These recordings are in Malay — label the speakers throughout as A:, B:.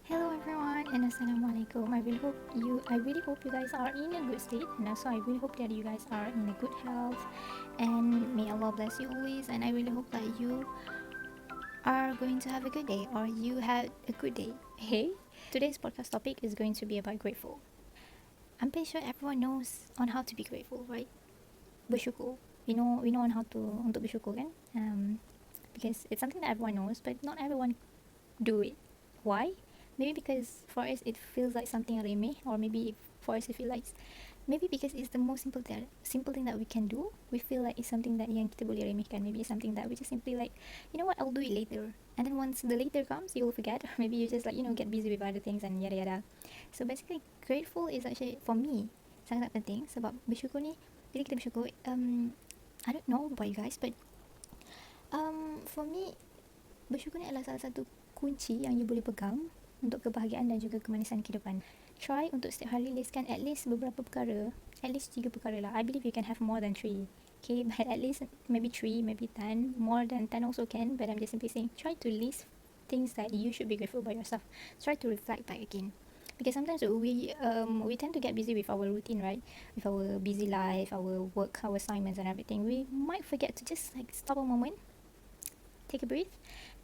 A: Hello everyone and assalamualaikum. I really hope you guys are in a good state, and also I really hope that you guys are in a good health, and may Allah bless you always, and I really hope that you are going to have a good day or you had a good day. Hey, today's podcast topic is going to be about grateful. I'm pretty sure everyone knows on how to be grateful, right? Bersyukur. We know on how to untuk bersyukur kan? Because it's something that everyone knows, but not everyone do it. Why? Maybe because for us it feels like something remeh, or maybe for us it feels like maybe because it's the most simple thing that we can do. We feel like it's something that yang kita boleh remehkan. Maybe it's something that we just simply like, you know what, I'll do it later. And then once the later comes, you'll forget. Maybe you just like get busy with other things and yada yada. So basically, grateful is actually for me sangat penting sebab bersyukur ni bila kita bersyukur, I don't know about you guys, but for me bersyukur ni adalah salah satu kunci yang you boleh pegang untuk kebahagiaan dan juga kemanisan kehidupan. Try untuk setiap hari listkan at least beberapa perkara, at least 3 perkara lah. I believe you can have more than 3. Okay, but at least maybe 3, maybe 10, more than 10 also can, but I'm just simply saying try to list things that you should be grateful about yourself. Try to reflect back again. Because sometimes we tend to get busy with our routine, right? With our busy life, our work, our assignments and everything. We might forget to just like stop a moment, take a breath,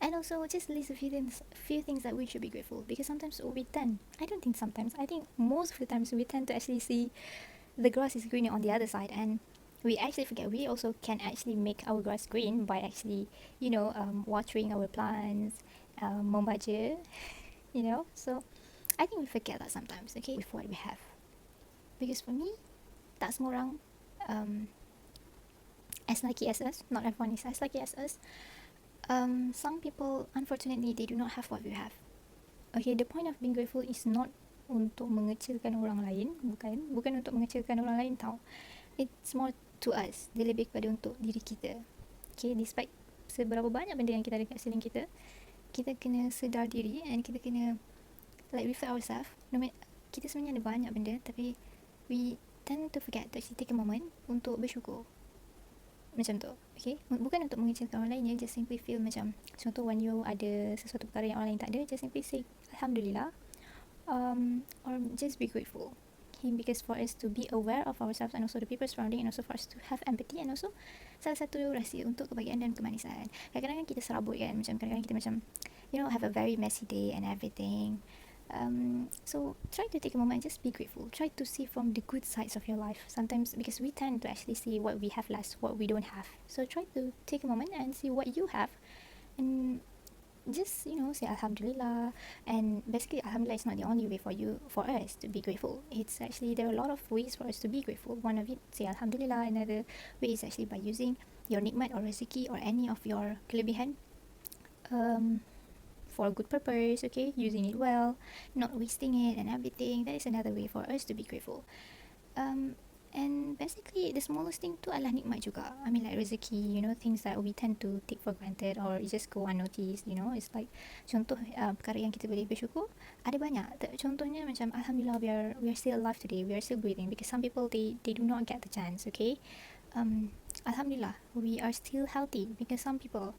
A: and also just list a few things that we should be grateful. Because sometimes we tend, I don't think sometimes, I think most of the times we tend to actually see the grass is greener on the other side, and we actually forget we also can actually make our grass green by actually watering our plants, membaca, so I think we forget that sometimes, okay, with what we have. Because for me, tak semua orang um, as lucky as us. Not everyone is as lucky as us. Some people, unfortunately, they do not have what we have. Okay, the point of being grateful is not untuk mengecilkan orang lain, bukan untuk mengecilkan orang lain tau. It's more to us. Dia lebih kepada untuk diri kita. Okay, despite seberapa banyak benda yang kita ada kat sekeliling kita, kita kena sedar diri and kita kena like reflect ourselves. Kita sebenarnya ada banyak benda, tapi we tend to forget to actually take a moment untuk bersyukur. Macam tu, okay? Bukan untuk mengecilkan orang lain, just simply feel macam, contoh when you ada sesuatu perkara yang orang lain tak ada, just simply say Alhamdulillah, or just be grateful. Okay, because for us to be aware of ourselves and also the people surrounding, and also for us to have empathy, and also salah satu rahsia untuk kebahagiaan dan kemanisan. Kadang-kadang kita serabut kan, macam kadang-kadang kita macam have a very messy day and everything. So try to take a moment and just be grateful. Try to see from the good sides of your life. Sometimes because we tend to actually see what we have less, what we don't have. So try to take a moment and see what you have, and just say Alhamdulillah. And basically, Alhamdulillah is not the only way for us to be grateful. It's actually, there are a lot of ways for us to be grateful. One of it, say Alhamdulillah. Another way is actually by using your nikmat or rezeki or any of your kelebihan for a good purpose, okay, using it well, not wasting it and everything. That is another way for us to be grateful. And basically the smallest thing tu adalah nikmat juga. I mean, like rezeki, things that we tend to take for granted or it just go unnoticed. It's like contoh perkara yang kita boleh bersyukur ada banyak. Contohnya macam Alhamdulillah, we are still alive today, we are still breathing, because some people they do not get the chance, okay. Alhamdulillah, we are still healthy, because some people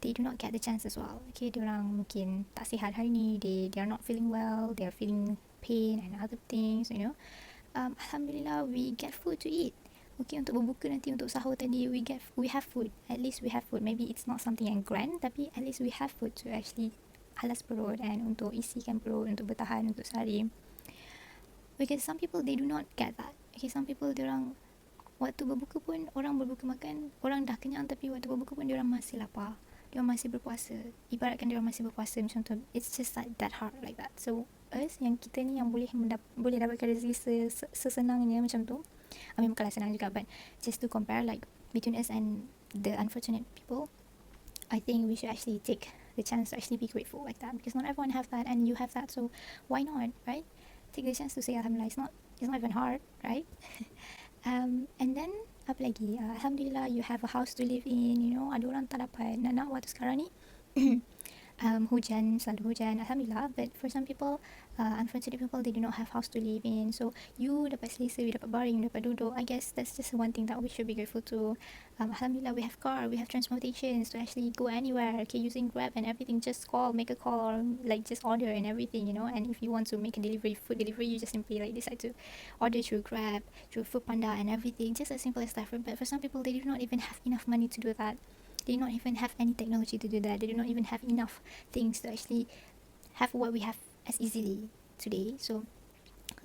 A: they do not get the chance as well. Okay, diorang mungkin tak sihat hari ni, they are not feeling well, they are feeling pain and other things. Alhamdulillah, we get food to eat. Okay, untuk berbuka nanti, untuk sahur tadi, we have food. At least we have food. Maybe it's not something yang grand, tapi at least we have food to actually alas perut and untuk isikan perut, untuk bertahan untuk sehari. Because some people they do not get that. Okay, some people diorang waktu berbuka pun, orang berbuka makan, orang dah kenyang, tapi waktu berbuka pun diorang masih lapar, diorang masih berpuasa. Ibaratkan diorang masih berpuasa macam tu. It's just like that hard, like that. So us yang kita ni yang boleh dapatkan rezeki sesenangnya macam tu, I mean bukanlah senang juga, but just to compare like between us and the unfortunate people, I think we should actually take the chance to actually be grateful like that, because not everyone have that and you have that, so why not, right? Take the chance to say Alhamdulillah. It's not even hard, right? And then apa lagi, Alhamdulillah you have a house to live in. Ada orang tak dapat nak waktu sekarang ni hujan, selalu hujan, Alhamdulillah. But for some people, unfortunate people, they do not have house to live in. So you dapat selesa, you dapat baring, you dapat duduk. I guess that's just one thing that we should be grateful to. Alhamdulillah, we have car, we have transportations to actually go anywhere. Okay, using Grab and everything, just call, make a call, or like just order and everything, you know. And if you want to make a delivery, food delivery, you just simply like decide to order through Grab, through Food Panda and everything. Just as simple as that. But for some people, they do not even have enough money to do that. They do not even have any technology to do that. They do not even have enough things to actually have what we have as easily today. So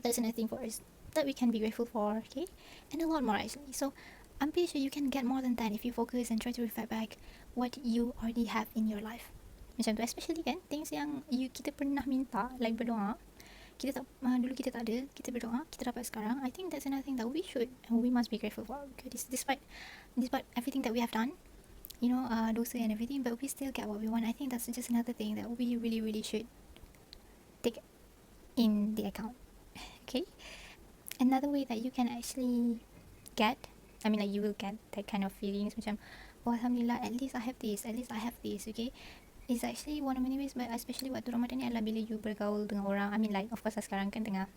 A: that's another thing for us that we can be grateful for, okay? And a lot more actually. So I'm pretty sure you can get more than that if you focus and try to reflect back what you already have in your life. Macam tu, especially kan, things yang kita pernah minta, like berdoa. Dulu kita tak ada, kita berdoa, kita dapat sekarang. I think that's another thing that we should and we must be grateful for. Because despite everything that we have done, dosa and everything, but we still get what we want. I think that's just another thing that we really, really should take in the account. Okay? Another way that you can actually get, like you will get that kind of feelings macam, oh Alhamdulillah, at least I have this, okay? It's actually one of many ways, but especially waktu Ramadan ni adalah bila you bergaul dengan orang. Like of course sekarang kan tengah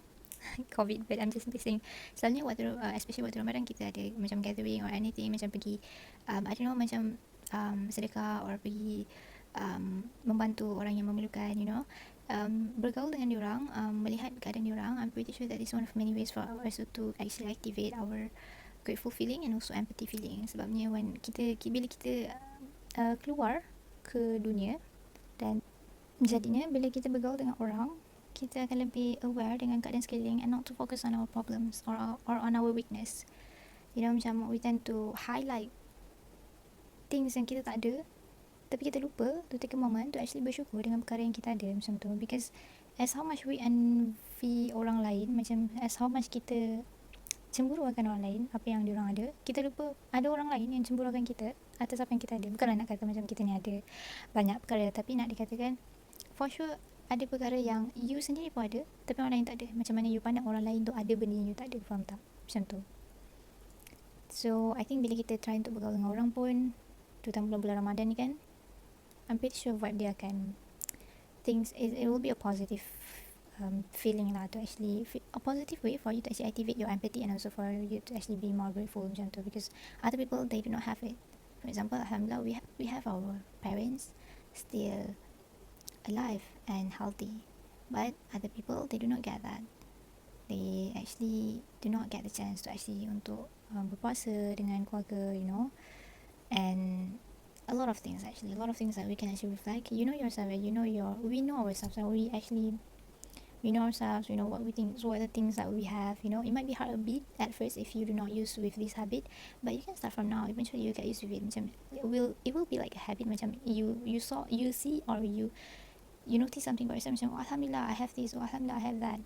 A: COVID, but I'm just saying selalunya especially waktu Ramadan kita ada macam gathering or anything, macam pergi I don't know, macam sedekah or pergi membantu orang yang memerlukan, bergaul dengan diorang, melihat keadaan diorang. I'm pretty sure that is one of many ways for us to actually activate our grateful feeling and also empathy feeling. Sebabnya bila kita keluar ke dunia, dan jadinya bila kita bergaul dengan orang, kita akan lebih aware dengan keadaan sekeliling and not to focus on our problems or on our weakness. Macam we tend to highlight things yang kita tak ada, tapi kita lupa to take a moment to actually bersyukur dengan perkara yang kita ada, macam tu. Because as how much we envy orang lain, macam as how much kita cemburu akan orang lain, apa yang diorang ada, kita lupa ada orang lain yang cemburu akan kita atas apa yang kita ada. Bukanlah nak kata macam kita ni ada banyak perkara, tapi nak dikatakan for sure ada perkara yang you sendiri pun ada tapi orang lain tak ada. Macam mana you pandang orang lain tu ada benda yang you tak ada, faham tak? Macam tu. So I think bila kita try untuk bergaul dengan orang pun, terutama bulan Ramadan ni kan, I'm pretty sure vibe dia akan it will be a positive feeling lah, to actually a positive way for you to actually activate your empathy and also for you to actually be more grateful, macam tu. Because other people, they do not have it. For example, Alhamdulillah, we have our parents still alive and healthy, but other people, they do not get that. They actually do not get the chance to actually untuk berpuasa dengan keluarga, and a lot of things that we can actually reflect. You know yourself, we know ourselves, and we know ourselves, we know what we think, so what are the things that we have, it might be hard a bit at first if you do not use with this habit, but you can start from now. Eventually you get used to it. Macam it will be like a habit. Macam you see, or you notice something about yourself, macam, oh, Alhamdulillah I have this, oh Alhamdulillah I have that,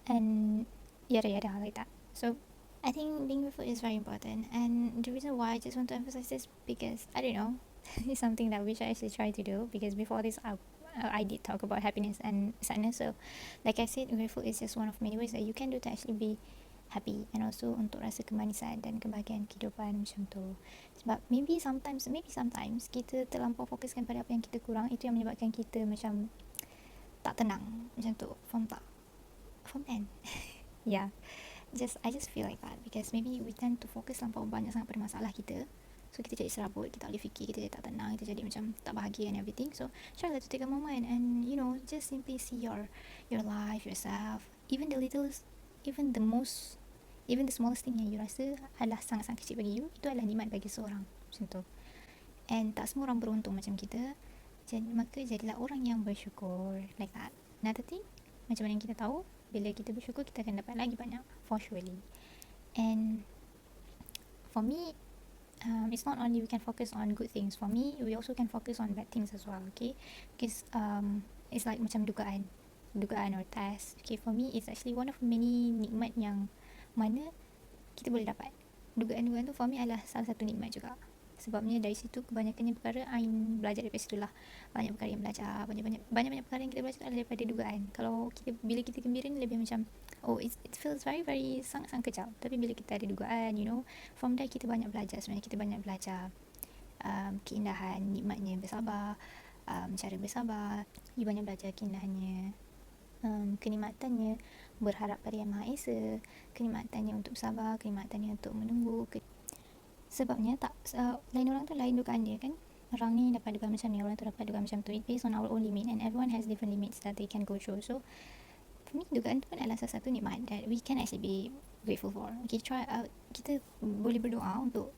A: and yada yada, like that. So I think being grateful is very important, and the reason why I just want to emphasize this, because I don't know, it's something that we should actually try to do. Because before this I did talk about happiness and sadness. So like I said, grateful is just one of many ways that you can do to actually be happy, and also untuk rasa kemanisan dan kebahagiaan kehidupan, macam tu. Sebab maybe sometimes kita terlampau fokuskan pada apa yang kita kurang, itu yang menyebabkan kita macam tak tenang, macam tu. Faham tak? Faham kan? Yeah, I just feel like that, because maybe we tend to focus terlampau banyak sangat pada masalah kita. So kita jadi serabut, kita tak boleh fikir, kita jadi tak tenang, kita jadi macam tak bahagia and everything. So try to take a moment and just simply see your life, yourself, even the smallest thing yang you rasa adalah sangat-sangat kecil bagi you, itu adalah nikmat bagi seorang, macam tu. And tak semua orang beruntung macam kita, maka jadilah orang yang bersyukur, like that. Another thing, macam mana yang kita tahu, bila kita bersyukur kita akan dapat lagi banyak, for surely. And for me, it's not only we can focus on good things. For me, we also can focus on bad things as well, okay? Because it's like macam dugaan or test. Okay, for me, it's actually one of many nikmat yang mana kita boleh dapat. Dugaan tu for me adalah salah satu nikmat juga. Sebabnya dari situ kebanyakannya perkara I belajar daripada situ lah. Banyak perkara yang belajar, banyak perkara yang kita belajar adalah daripada dugaan. Bila kita gembira ni lebih macam, oh, it feels very very sangat-sangat kejap. Tapi bila kita ada dugaan, from there kita banyak belajar. Sebenarnya kita banyak belajar keindahan, nikmatnya bersabar, cara bersabar. You banyak belajar keindahannya, kenikmatannya berharap pada Yang Maha Esa, kenikmatannya untuk sabar, kenikmatannya untuk menunggu. Sebabnya tak lain orang tu lain dugaan dia kan. Orang ni dapat dugaan macam ni, orang tu dapat dugaan macam tu. It based on our own limit, and everyone has different limits that they can go through. So for me, dugaan tu pun adalah salah satu nikmat that we can actually be grateful for. Okay, try out. Kita boleh berdoa untuk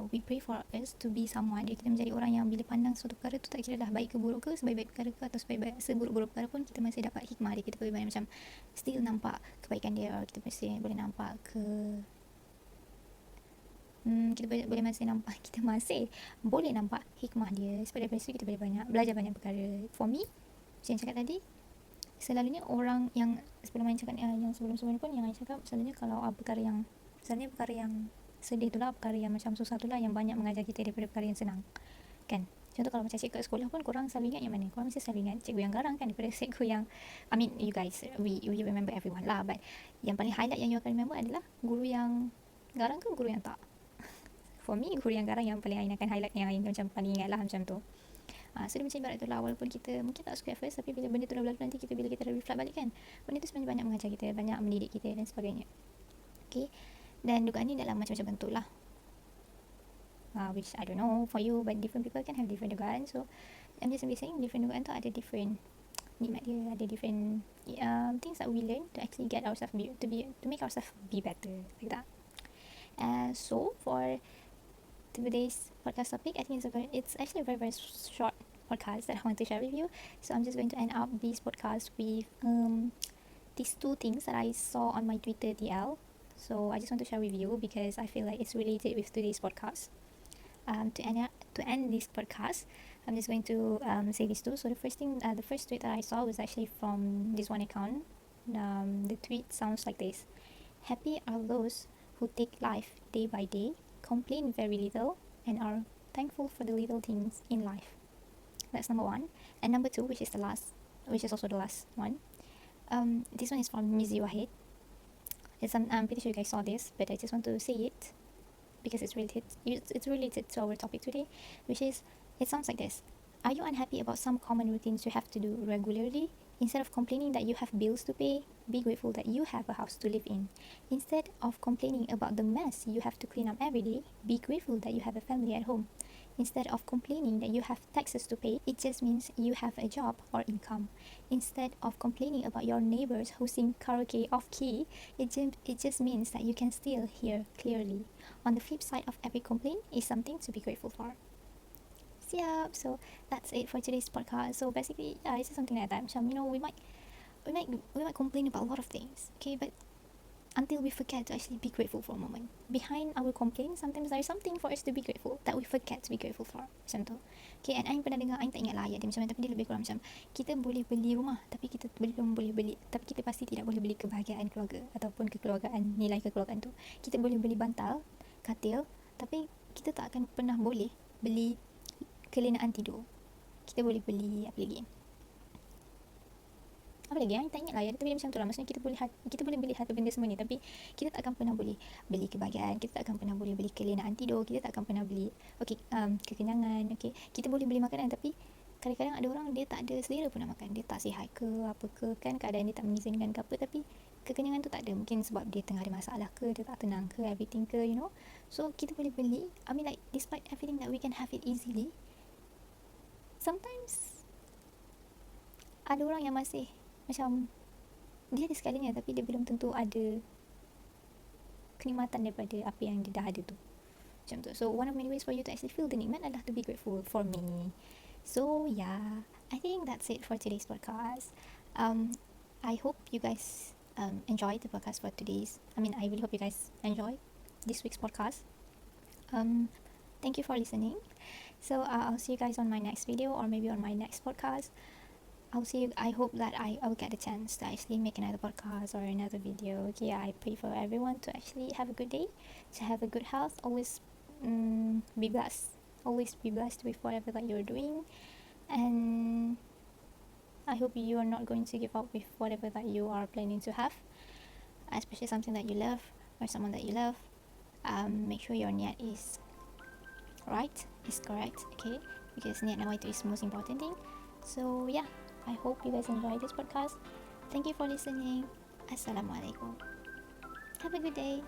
A: we pray for us to be someone. Kita menjadi orang yang bila pandang suatu perkara tu, tak kira dah baik ke buruk ke, sebaik-baik perkara ke atau seburuk-buruk perkara pun, kita masih dapat hikmah dia. Kita boleh macam still nampak kebaikan dia, or kita masih boleh nampak kita masih boleh nampak hikmah dia. Sebab daripada situ kita boleh belajar banyak perkara. For me, macam yang cakap tadi, selalunya orang yang sebelum Ain cakap yang sebelum-sebelum pun, yang Ain cakap selalunya kalau perkara yang sedih tu lah, perkara yang macam susah tu lah yang banyak mengajar kita daripada perkara yang senang kan. Contoh kalau macam cikgu kat sekolah pun, korang selalu ingat yang mana? Korang mesti selalu ingat cikgu yang garang kan, daripada cikgu yang you guys, we remember everyone lah, but yang paling highlight yang you akan remember adalah guru yang garang ke guru yang tak. For me, guru yang garang yang paling Ain akan highlight, yang Ain macam paling ingat lah macam tu. So dia macam ibarat tu lah, walaupun kita mungkin tak suka at first, tapi bila benda tu dah berlalu nanti, bila kita reflect balik kan, benda tu sebenarnya banyak mengajar kita, banyak mendidik kita dan sebagainya. Okay, dan dugaan ni dalam macam-macam bentuk lah, which I don't know for you, but different people can have different dugaan. So I'm just saying, different dugaan tu ada different nikmat dia, ada different things that we learn to actually get ourselves to make ourselves be better, like that. So for today's podcast topic, I think it's actually a very, very short podcast that I want to share with you. So I'm just going to end up this podcast with these two things that I saw on my Twitter DL. So I just want to share with you because I feel like it's related with today's podcast. To end this podcast, I'm just going to say these two. So the first tweet that I saw was actually from this one account. The tweet sounds like this: happy are those who take life day by day, complain very little, and are thankful for the little things in life. That's number one. And number two, which is also the last one. This one is from Mizi Wahid. I'm pretty sure you guys saw this, but I just want to say it because it's related to our topic today, which is, it sounds like this: are you unhappy about some common routines you have to do regularly? Instead of complaining that you have bills to pay, be grateful that you have a house to live in. Instead of complaining about the mess you have to clean up every day, be grateful that you have a family at home. Instead of complaining that you have taxes to pay, it just means you have a job or income. Instead of complaining about your neighbors who sing karaoke off-key, it just means that you can still hear clearly. On the flip side of every complaint is something to be grateful for. Siap. So that's it for today's podcast. So basically, it's just something like that. We might complain about a lot of things, okay, but until we forget to actually be grateful for a moment. Behind our complaint, sometimes there is something for us to be grateful that we forget to be grateful for. Macam tu. Okay, and Ain pernah dengar, Ain tak ingat lah ayat dia macam mana, tapi dia lebih kurang macam, kita boleh beli rumah, tapi kita pasti tidak boleh beli kebahagiaan keluarga ataupun kekeluargaan, nilai kekeluargaan tu. Kita boleh beli bantal, katil, tapi kita tak akan pernah boleh beli kelenaan tidur. Kita boleh beli apa lagi? Yang tak ingat lah ya, tapi macam tu lah. Maksudnya kita boleh beli harta benda semua ni, tapi kita tak akan pernah boleh beli kebahagiaan, kita tak akan pernah boleh beli kelenaan tidur, kita tak akan pernah beli kekenyangan. Kita boleh beli makanan, tapi kadang-kadang ada orang dia tak ada selera pun nak makan, dia tak sihat ke apa ke kan, keadaan dia tak mengizinkan ke apa, tapi kekenyangan tu tak ada. Mungkin sebab dia tengah ada masalah ke, dia tak tenang ke, everything ke, so kita boleh beli. Despite everything that we can have it easily, sometimes ada orang yang masih macam dia ada segalanya, tapi dia belum tentu ada kenikmatan daripada apa yang dia dah ada tu. Macam tu. So one of many ways for you to actually feel the nikmat adalah to be grateful. For me, so yeah, I think that's it for today's podcast. I hope you guys enjoy the podcast for today's. I really hope you guys enjoy this week's podcast. Thank you for listening. So I'll see you guys on my next video, or maybe on my next podcast. I hope that I will get a chance to actually make another podcast or another video. Okay, I pray for everyone to actually have a good day, to have a good health. Always be blessed. Always be blessed with whatever that you're doing. And I hope you are not going to give up with whatever that you are planning to have, especially something that you love or someone that you love. Make sure your niat is right, is correct, okay? because niat nawaitu is most important thing. So yeah, I hope you guys enjoy this podcast. Thank you for listening. Assalamualaikum. Have a good day.